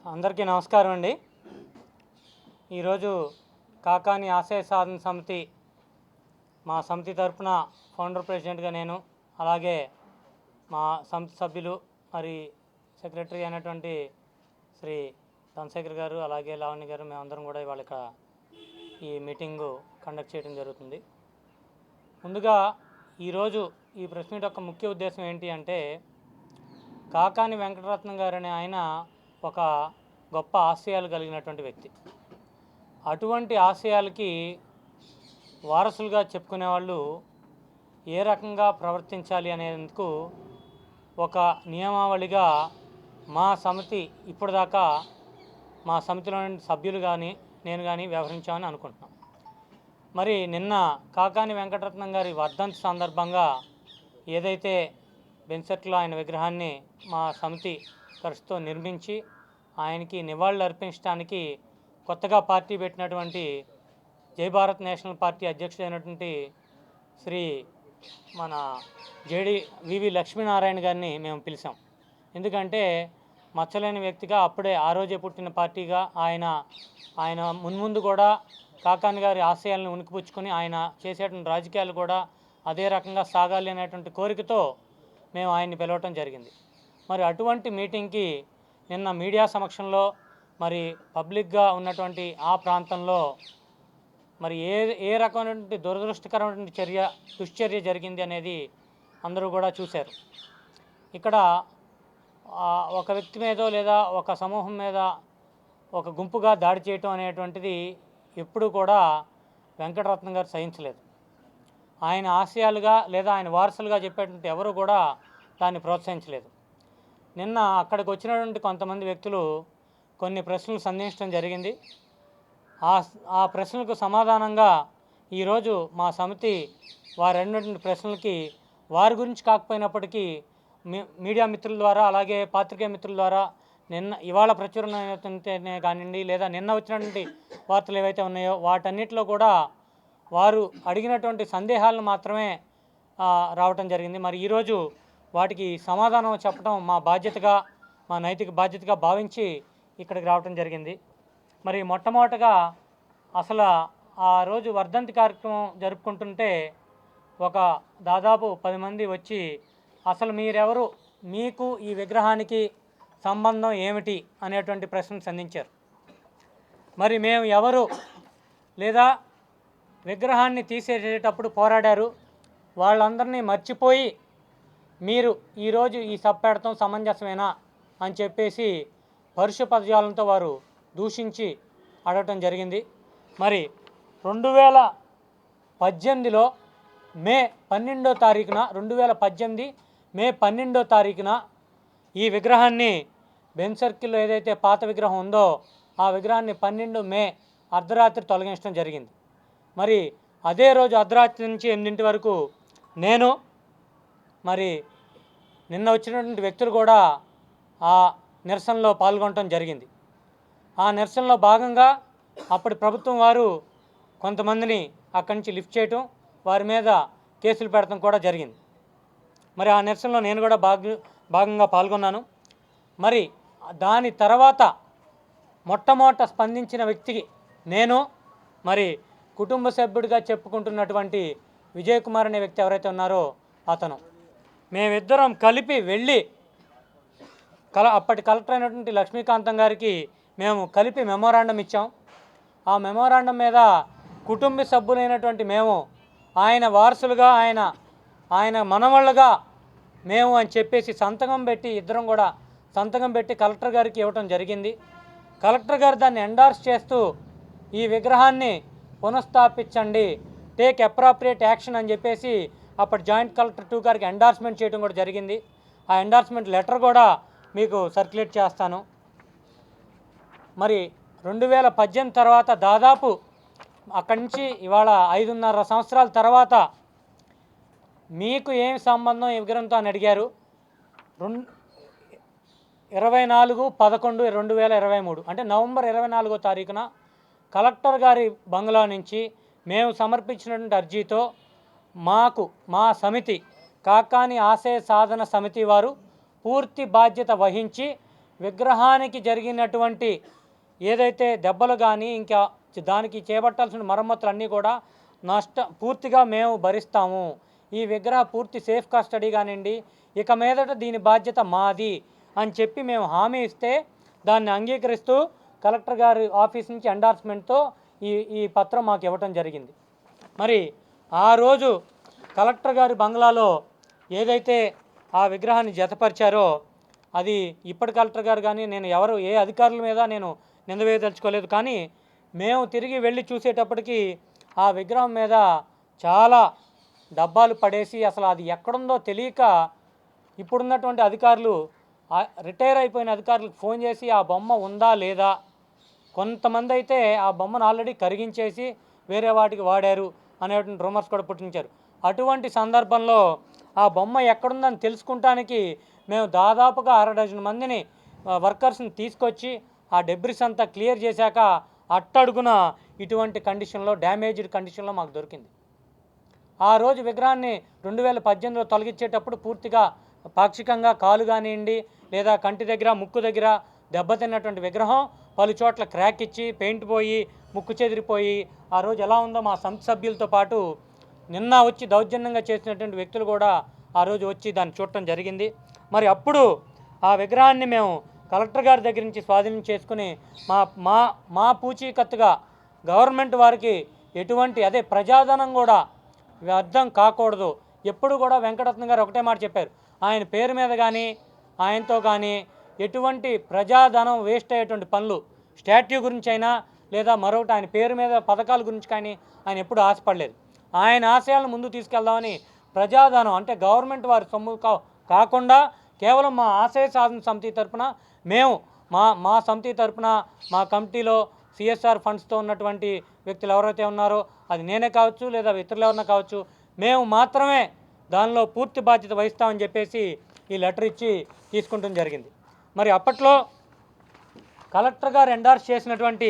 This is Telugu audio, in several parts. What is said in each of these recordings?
అందరికీ నమస్కారం అండి. ఈరోజు కాకాని ఆశయ సాధన సమితి మా సమితి తరఫున ఫౌండర్ ప్రెసిడెంట్గా నేను, అలాగే మా సమితి సభ్యులు మరి సెక్రటరీ అయినటువంటి శ్రీ ధనశేఖర్ గారు, అలాగే లావణ్య గారు, మేమందరం కూడా ఇవాళ ఇక్కడ ఈ మీటింగు కండక్ట్ చేయడం జరుగుతుంది. ముందుగా ఈరోజు ఈ ప్రెస్ మీట్ యొక్క ముఖ్య ఉద్దేశం ఏంటి అంటే, కాకాని వెంకటరత్నం గారు అనే ఆయన ఒక గొప్ప ఆశయాలు కలిగినటువంటి వ్యక్తి. అటువంటి ఆశయాలకి వారసులుగా చెప్పుకునే వాళ్ళు ఏ రకంగా ప్రవర్తించాలి అనేందుకు ఒక నియమావళిగా మా సమితి ఇప్పటిదాకా మా సమితిలోని సభ్యులు కానీ నేను కానీ వ్యవహరించామని అనుకుంటున్నాం. మరి నిన్న కాకాని వెంకటరత్నం గారి వర్ధంతి సందర్భంగా ఏదైతే బెన్సెట్లో ఆయన విగ్రహాన్ని మా సమితి ఖర్చుతో నిర్మించి ఆయనకి నివాళులు అర్పించడానికి కొత్తగా పార్టీ పెట్టినటువంటి జై భారత్ నేషనల్ పార్టీ అధ్యక్షుడైనటువంటి శ్రీ మన వివి లక్ష్మీనారాయణ గారిని మేము పిలిచాం. ఎందుకంటే మచ్చలేని వ్యక్తిగా అప్పుడే ఆ రోజే పుట్టిన పార్టీగా ఆయన మున్ముందు కూడా కాకాని గారి ఆశయాలను ఉనికిపుచ్చుకొని ఆయన చేసేటువంటి రాజకీయాలు కూడా అదే రకంగా సాగాలి అనేటువంటి కోరికతో మేము ఆయన్ని పిలవటం జరిగింది. మరి అటువంటి మీటింగ్కి నిన్న మీడియా సమక్షంలో మరి పబ్లిక్గా ఉన్నటువంటి ఆ ప్రాంతంలో మరి ఏ రకమైనటువంటి దురదృష్టకరమైనటువంటి దుశ్చర్య జరిగింది అనేది అందరూ కూడా చూశారు. ఇక్కడ ఒక వ్యక్తి మీదో లేదా ఒక సమూహం మీద ఒక గుంపుగా దాడి చేయటం అనేటువంటిది ఎప్పుడూ కూడా వెంకటరత్నం గారు సహించలేదు. ఆయన ఆశయాలుగా లేదా ఆయన వారసులుగా చెప్పేటువంటి ఎవరు కూడా దాన్ని ప్రోత్సహించలేదు. నిన్న అక్కడికి వచ్చినటువంటి కొంతమంది వ్యక్తులు కొన్ని ప్రశ్నలు సంధించడం జరిగింది. ఆ ప్రశ్నలకు సమాధానంగా ఈరోజు మా సమితి వారు అడిగినటువంటి ప్రశ్నలకి వారి గురించి కాకపోయినప్పటికీ మీడియా మిత్రుల ద్వారా, అలాగే పాత్రికేయ మిత్రుల ద్వారా ఇవాళ ప్రచురణ అయినట్టే కానివ్వండి, లేదా నిన్న వచ్చినటువంటి వార్తలు ఏవైతే ఉన్నాయో వాటన్నిటిలో కూడా వారు అడిగినటువంటి సందేహాలను మాత్రమే రావటం జరిగింది. మరి ఈరోజు వాటికి సమాధానం చెప్పడం మా బాధ్యతగా, మా నైతిక బాధ్యతగా భావించి ఇక్కడికి రావటం జరిగింది. మరి మొట్టమొదటగా అసలు ఆ రోజు వర్ధంతి కార్యక్రమం జరుపుకుంటుంటే ఒక దాదాపు 10 మంది వచ్చి అసలు మీరెవరు, మీకు ఈ విగ్రహానికి సంబంధం ఏమిటి అనేటువంటి ప్రశ్న సంధించారు. మరి మేము ఎవరు, లేదా విగ్రహాన్ని తీసేసేటప్పుడు పోరాడారు, వాళ్ళందరినీ మర్చిపోయి మీరు ఈరోజు ఈ సభ పెడతాం సమంజసమేనా అని చెప్పేసి పరుష పదజాలంతో వారు దూషించి అడగటం జరిగింది. మరి 2018 మే 12వ తారీఖున 2018 మే 12వ తారీఖున ఈ విగ్రహాన్ని బెన్ సర్కిల్లో ఏదైతే పాత విగ్రహం ఉందో ఆ విగ్రహాన్ని 12 మే అర్ధరాత్రి తొలగించడం జరిగింది. మరి అదే రోజు అర్ధరాత్రి నుంచి 8 వరకు నేను, మరి నిన్న వచ్చినటువంటి వ్యక్తులు కూడా ఆ నిరసనలో పాల్గొనడం జరిగింది. ఆ నిరసనలో భాగంగా అప్పటి ప్రభుత్వం వారు కొంతమందిని అక్కడి నుంచి లిఫ్ట్ చేయటం, వారి మీద కేసులు పెడటం కూడా జరిగింది. మరి ఆ నిరసనలో నేను కూడా భాగంగా పాల్గొన్నాను. మరి దాని తర్వాత మొట్టమొదట స్పందించిన వ్యక్తికి నేను, మరి కుటుంబ సభ్యుడిగా చెప్పుకుంటున్నటువంటి విజయ్ కుమార్ అనే వ్యక్తి ఎవరైతే ఉన్నారో అతను, మేమిద్దరం కలిపి వెళ్ళి అప్పటి కలెక్టర్ అయినటువంటి లక్ష్మీకాంతం గారికి మేము కలిపి మెమోరాండం ఇచ్చాం. ఆ మెమోరాండం మీద కుటుంబ సభ్యులైనటువంటి మేము ఆయన వారసులుగా, ఆయన మనవళ్ళుగా మేము అని చెప్పేసి సంతకం పెట్టి, ఇద్దరం కూడా సంతకం పెట్టి కలెక్టర్ గారికి ఇవ్వటం జరిగింది. కలెక్టర్ గారు దాన్ని ఎండార్స్ చేస్తూ ఈ విగ్రహాన్ని పునఃస్థాపించండి, టేక్ అప్రాప్రియేట్ యాక్షన్ అని చెప్పేసి అప్పటి జాయింట్ కలెక్టర్ 2 గారికి ఎండార్స్మెంట్ చేయడం కూడా జరిగింది. ఆ ఎండార్స్మెంట్ లెటర్ కూడా మీకు సర్క్యులేట్ చేస్తాను. మరి 2018 తర్వాత దాదాపు అక్కడి నుంచి ఇవాళ 5.5 సంవత్సరాల తర్వాత మీకు ఏం సంబంధం ఈ విగ్రహంతో అని అడిగారు. 24/11/2023 అంటే నవంబర్ 24వ తారీఖున కలెక్టర్ గారి బంగ్లా నుంచి మేము సమర్పించినటువంటి అర్జీతో మా సమితి కాకాని ఆశయ సాధన సమితి వారు పూర్తి బాధ్యత వహించి విగ్రహానికి జరిగినటువంటి ఏదైతే దెబ్బలు కానీ ఇంకా దానికి చేపట్టాల్సిన మరమ్మతులు అన్నీ కూడా పూర్తిగా మేము భరిస్తాము. ఈ విగ్రహ పూర్తి సేఫ్ కస్టడీ కానివ్వండి, ఇక మీదట దీని బాధ్యత మాది అని చెప్పి మేము హామీ ఇస్తే దాన్ని అంగీకరిస్తూ కలెక్టర్ గారి ఆఫీస్ నుంచి ఎండార్స్మెంట్తో ఈ పత్రం మాకు ఇవ్వటం జరిగింది. మరి ఆ రోజు కలెక్టర్ గారి బంగ్లాలో ఏదైతే ఆ విగ్రహాన్ని జతపరిచారో అది ఇప్పటి కలెక్టర్ గారు కానీ నేను ఏ అధికారుల మీద నేను నిందవేయదలుచుకోలేదు. కానీ మేము తిరిగి వెళ్ళి చూసేటప్పటికి ఆ విగ్రహం మీద చాలా డబ్బాలు పడేసి అసలు అది ఎక్కడుందో తెలియక ఇప్పుడున్నటువంటి అధికారులు రిటైర్ అయిపోయిన అధికారులకు ఫోన్ చేసి ఆ బొమ్మ ఉందా లేదా, కొంతమంది అయితే ఆ బొమ్మను ఆల్రెడీ కరిగించేసి వేరే వాటికి వాడారు అనేటువంటి రూమర్స్ కూడా పుట్టించారు. అటువంటి సందర్భంలో ఆ బొమ్మ ఎక్కడుందని తెలుసుకుంటానికి మేము దాదాపుగా 6 డజన్ మందిని వర్కర్స్ని తీసుకొచ్చి ఆ డెబ్రిస్ అంతా క్లియర్ చేశాక అట్టడుగున ఇటువంటి కండిషన్లో డ్యామేజ్డ్ కండిషన్లో మాకు దొరికింది. ఆ రోజు విగ్రహాన్ని 2018లో తొలగించేటప్పుడు పూర్తిగా పాక్షికంగా కాలు కానివ్వండి లేదా కంటి దగ్గర ముక్కు దగ్గర దెబ్బతిన్నటువంటి విగ్రహం పలు చోట్ల క్రాక్ ఇచ్చి పెయింట్ పోయి ముక్కు చెదిరిపోయి ఆ రోజు ఎలా ఉందో మా సంస్థ సభ్యులతో పాటు నిన్న వచ్చి దౌర్జన్యంగా చేసినటువంటి వ్యక్తులు కూడా ఆ రోజు వచ్చి దాన్ని చూడటం జరిగింది. మరి అప్పుడు ఆ విగ్రహాన్ని మేము కలెక్టర్ గారి దగ్గర నుంచి స్వాధీనం చేసుకుని మా పూచీకత్తుగా గవర్నమెంట్ వారికి ఎటువంటి ప్రజాధనం కూడా వ్యర్థం కాకూడదు. ఎప్పుడు కూడా వెంకటరత్న గారు ఒకటే మాట చెప్పారు, ఆయన పేరు మీద కానీ ఆయనతో కానీ ఎటువంటి ప్రజాధనం వేస్ట్ అయ్యేటువంటి పనులు స్టాట్యూ గురించి అయినా లేదా మరొకటి ఆయన పేరు మీద పథకాల గురించి కానీ ఆయన ఎప్పుడు ఆశపడలేదు. ఆయన ఆశయాలను ముందు తీసుకెళ్దామని ప్రజాధనం అంటే గవర్నమెంట్ వారి సొమ్ము కాకుండా కేవలం మా ఆశయ సాధన సమితి తరఫున మేము మా సమితి తరఫున మా కమిటీలో సిఎస్ఆర్ ఫండ్స్తో ఉన్నటువంటి వ్యక్తులు ఎవరైతే ఉన్నారో అది నేనే కావచ్చు లేదా ఇతరులు ఎవరైనా కావచ్చు, మేము మాత్రమే దానిలో పూర్తి బాధ్యత వహిస్తామని చెప్పేసి ఈ లెటర్ ఇచ్చి తీసుకుంటం జరిగింది. మరి అప్పట్లో కలెక్టర్ గారు ఎండార్స్ చేసినటువంటి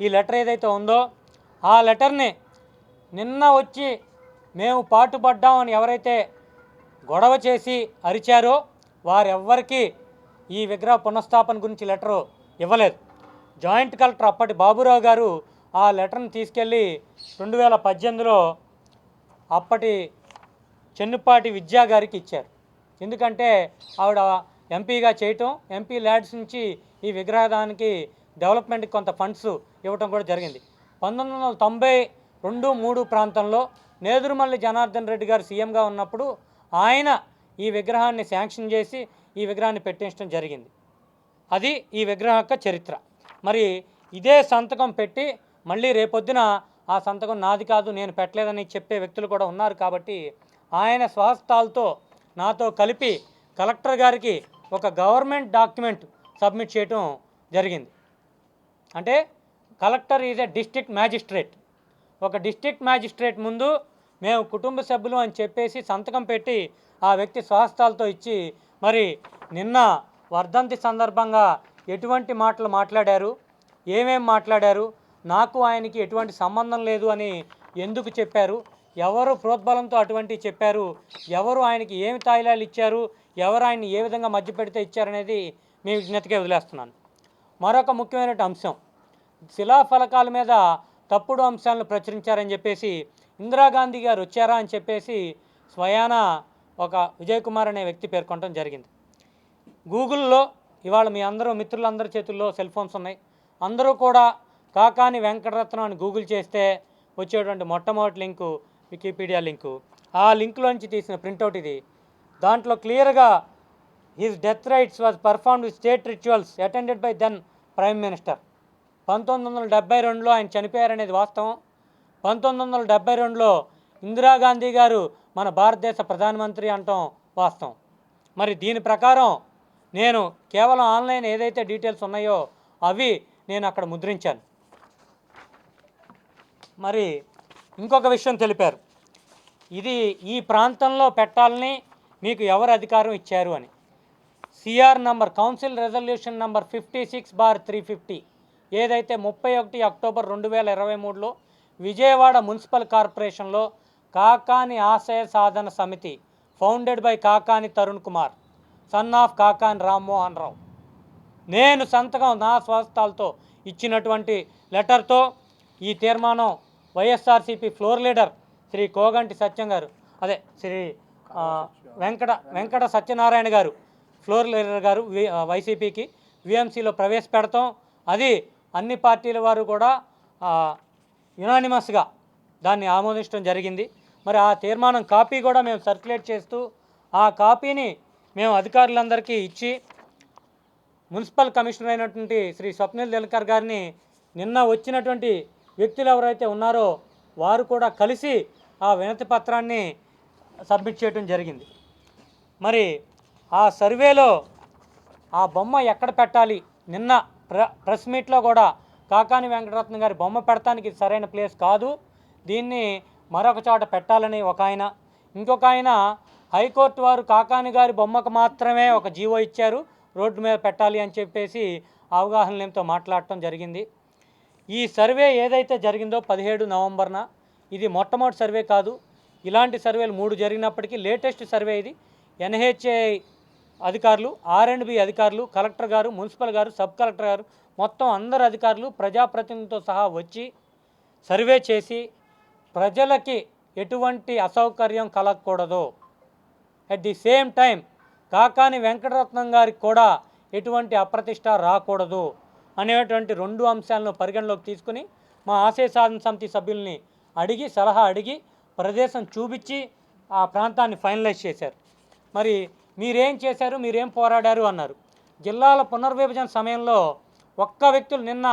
ఈ లెటర్ ఏదైతే ఉందో ఆ లెటర్ని నిన్న వచ్చి మేము పాటుపడ్డామని ఎవరైతే గొడవ చేసి అరిచారో వారెవ్వరికీ ఈ విగ్రహ పునఃస్థాపన గురించి లెటరు ఇవ్వలేదు. జాయింట్ కలెక్టర్ అప్పటి బాబురావు గారు ఆ లెటర్ని తీసుకెళ్ళి 2018లో అప్పటి చెన్నుపాటి విద్యా గారికి ఇచ్చారు. ఎందుకంటే ఆవిడ ఎంపీగా చేయటం, ఎంపీ ల్యాడ్స్ నుంచి ఈ విగ్రహానికి డెవలప్మెంట్కి కొంత ఫండ్స్ ఇవ్వటం కూడా జరిగింది. 1992-3 ప్రాంతంలో నేదురుమల్లి జనార్దన్ రెడ్డి గారు సీఎంగా ఉన్నప్పుడు ఆయన ఈ విగ్రహాన్ని శాంక్షన్ చేసి ఈ విగ్రహాన్ని పెట్టించడం జరిగింది. అది ఈ విగ్రహం యొక్క చరిత్ర. మరి ఇదే సంతకం పెట్టి మళ్ళీ రేపొద్దున ఆ సంతకం నాది కాదు నేను పెట్టలేదని చెప్పే వ్యక్తులు కూడా ఉన్నారు. కాబట్టి ఆయన స్వహస్తాలతో నాతో కలిపి కలెక్టర్ గారికి ఒక గవర్నమెంట్ డాక్యుమెంట్ సబ్మిట్ చేయటం జరిగింది. అంటే collector is a district magistrate. ఒక డిస్ట్రిక్ట్ మ్యాజిస్ట్రేట్ ముందు మేము కుటుంబ సభ్యులు అని చెప్పేసి సంతకం పెట్టి ఆ వ్యక్తి స్వహస్తాలతో ఇచ్చి మరి నిన్న వర్ధంతి సందర్భంగా ఎటువంటి మాటలు మాట్లాడారు, ఏమేం మాట్లాడారు, నాకు ఆయనకి ఎటువంటి సంబంధం లేదు అని ఎందుకు చెప్పారు, ఎవరు ప్రోద్బలంతో అటువంటివి చెప్పారు, ఎవరు ఆయనకి ఏమి తాయిలాలు ఇచ్చారు, ఎవరు ఆయన్ని ఏ విధంగా మధ్య పెడితే ఇచ్చారనేది మీ విజ్ఞతకే వదిలేస్తున్నాను. మరొక ముఖ్యమైన అంశం, శిలాఫలకాల మీద తప్పుడు అంశాలను ప్రచురించారని చెప్పేసి ఇందిరాగాంధీ గారు వచ్చారా అని చెప్పేసి స్వయాన ఒక విజయ్ కుమార్ అనే వ్యక్తి పేర్కొనడం జరిగింది. గూగుల్లో ఇవాళ మీ అందరూ మిత్రులందరి చేతుల్లో సెల్ ఫోన్స్ ఉన్నాయి. అందరూ కూడా కాకాని వెంకటరత్నం అని గూగుల్ చేస్తే వచ్చేటువంటి మొట్టమొదటి లింకు వికీపీడియా లింకు. ఆ లింకులోంచి తీసిన ప్రింటౌట్ ఇది. దాంట్లో క్లియర్గా his death rites was performed with state rituals attended by then prime minister. 1972లో ఆయన చనిపోయారనేది వాస్తవం. 1972లో ఇందిరాగాంధీ గారు మన భారతదేశ ప్రధానమంత్రి అంటాం వాస్తవం. మరి దీని ప్రకారం నేను కేవలం ఆన్లైన్ ఏదైతే డీటెయిల్స్ ఉన్నాయో అవి నేను అక్కడ ముద్రించాను. మరి ఇంకొక విషయం తెలిపారు, ఇది ఈ ప్రాంతంలో పెట్టాలని మీకు ఎవరు అధికారం ఇచ్చారు అని. CR number council resolution number 56/350 ఏదైతే 31 అక్టోబర్ 2023లో విజయవాడ మున్సిపల్ కార్పొరేషన్లో Kakani Ashaya Sadhana Samiti founded by Kakani Tarun Kumar son of Kakani Rammohan Rao నేను సంతకం నా స్వస్థాలతో ఇచ్చినటువంటి లెటర్తో ఈ తీర్మానం వైఎస్ఆర్సీపీ ఫ్లోర్ లీడర్ శ్రీ కోగంటి సత్యం గారు, అదే శ్రీ వెంకట సత్యనారాయణ గారు ఫ్లోర్ లీడర్ గారు వైసీపీకి విఎంసీలో ప్రవేశపెడతాం. అది అన్ని పార్టీల వారు కూడా యునానిమస్గా దాన్ని ఆమోదించడం జరిగింది. మరి ఆ తీర్మానం కాపీ కూడా మేము సర్క్యులేట్ చేస్తూ ఆ కాపీని మేము అధికారులందరికీ ఇచ్చి మున్సిపల్ కమిషనర్ అయినటువంటి శ్రీ స్వప్నిల్ దినకర్ గారిని నిన్న వచ్చినటువంటి వ్యక్తులు ఎవరైతే ఉన్నారో వారు కూడా కలిసి ఆ వినతి పత్రాన్ని సబ్మిట్ చేయడం జరిగింది. మరి ఆ సర్వేలో ఆ బొమ్మ ఎక్కడ పెట్టాలి, నిన్న ప్రెస్ మీట్లో కూడా కాకాని వెంకటరత్నం గారి బొమ్మ పెడతానికి సరైన ప్లేస్ కాదు, దీన్ని మరొక చోట పెట్టాలని ఒక ఆయన, ఇంకొక ఆయన హైకోర్టు వారు కాకాని గారి బొమ్మకు మాత్రమే ఒక జీవో ఇచ్చారు, రోడ్డు మీద పెట్టాలి అని చెప్పేసి అవగాహన లేమితో మాట్లాడటం జరిగింది. ఈ సర్వే ఏదైతే జరిగిందో 17 నవంబర్న ఇది మొట్టమొదటి సర్వే కాదు. ఇలాంటి సర్వేలు 3 జరిగినప్పటికీ లేటెస్ట్ సర్వే ఇది. ఎన్హెచ్ఏ అధికారులు, ఆర్ఎండ్బి అధికారులు, కలెక్టర్ గారు, మున్సిపల్ గారు, సబ్ కలెక్టర్ గారు, మొత్తం అందరు అధికారులు ప్రజాప్రతినిధులతో సహా వచ్చి సర్వే చేసి ప్రజలకి ఎటువంటి అసౌకర్యం కలగకూడదు, at the same time Kakani Venkataratnam గారికి కూడా ఎటువంటి అప్రతిష్ట రాకూడదు అనేటువంటి 2 అంశాలను పరిగణలోకి తీసుకుని మా ఆశయ సాధన సమితి సభ్యుల్ని అడిగి సలహా అడిగి ప్రదేశం చూపించి ఆ ప్రాంతాన్ని ఫైనలైజ్ చేశారు. మరి మీరేం చేశారు, మీరేం పోరాడారు అన్నారు. జిల్లాల పునర్విభజన సమయంలో ఒక్క వ్యక్తులు నిన్న